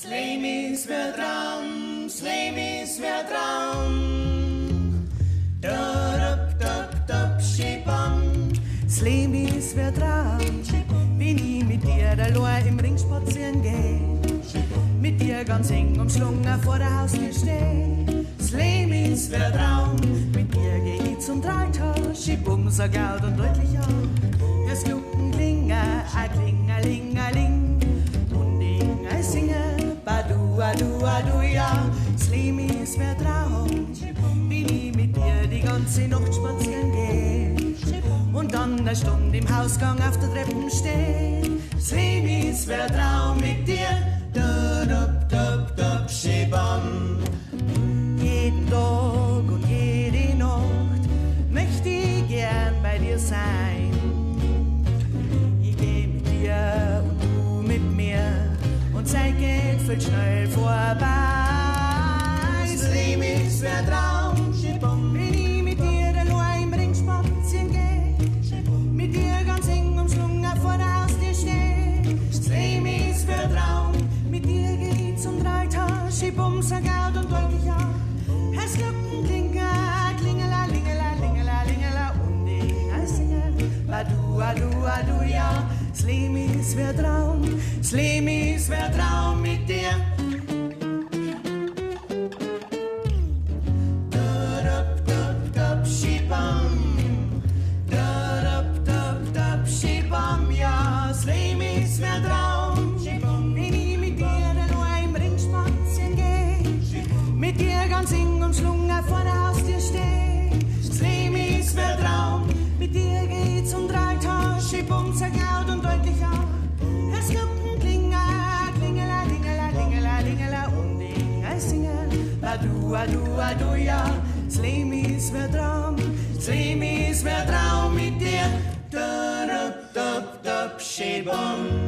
Slim is weer Traum, Slim is weer Traum. Dup, dup, dup, schibam. Slim is weer Traum, wenn ich mit dir allein im Ring spazieren geh. Mit dir ganz eng umschlungen vor der Haustür steh. Slim is weer Traum, mit dir geh ich zum Dreitag. Schibum, so laut und deutlich auf. Das Glocken klingen, klingelingeling. Und ich singe. Badu, adu, adu, ja. Slim is weer Traum, wenn ich mit dir die ganze Nacht spazieren geh. Und dann eine Stunde im Hausgang auf der Treppe steh. Slim is weer Traum mit dir. Dup, dup, dup, schibam. Jeden Tag und jede Nacht möchte ich gern bei dir sein. Ich geh mit dir und du mit mir. Und Zeit geht viel schnell vorbei. Slim is weer Traum, wenn ich mit dir allein im Ring spazieren geh. Mit dir ganz eng umschlungen vor der Haustür steh. Slim is weer Traum, mit dir geh ich zum Dreitag. Schibum, so laut und deutlich auf. Es Glocken klingela, klingela, lingela, lingela, lingela. Und ich singe, badu, adu, adu, ja. Slim is weer Traum, Slim is weer Traum mit dir. Dup, dup, dup, schibam. Dup, dup, dup, schibam, ja. Slim is weer Traum, wenn ich mit dir allein im Ring spazieren geh. Mit dir ganz eng umschlungen vor der Haustür steh. Slim is weer Traum, mit dir geh ich zum Dreitag. Schibum, so laut und deutlich auf. Es Glocken klingela, klingela, lingela, lingela, lingela. Und ich singe, adu, adu, adu, ja. Slim is weer Traum, Slim is weer Traum mit dir. Dup, dup, dup, schibam.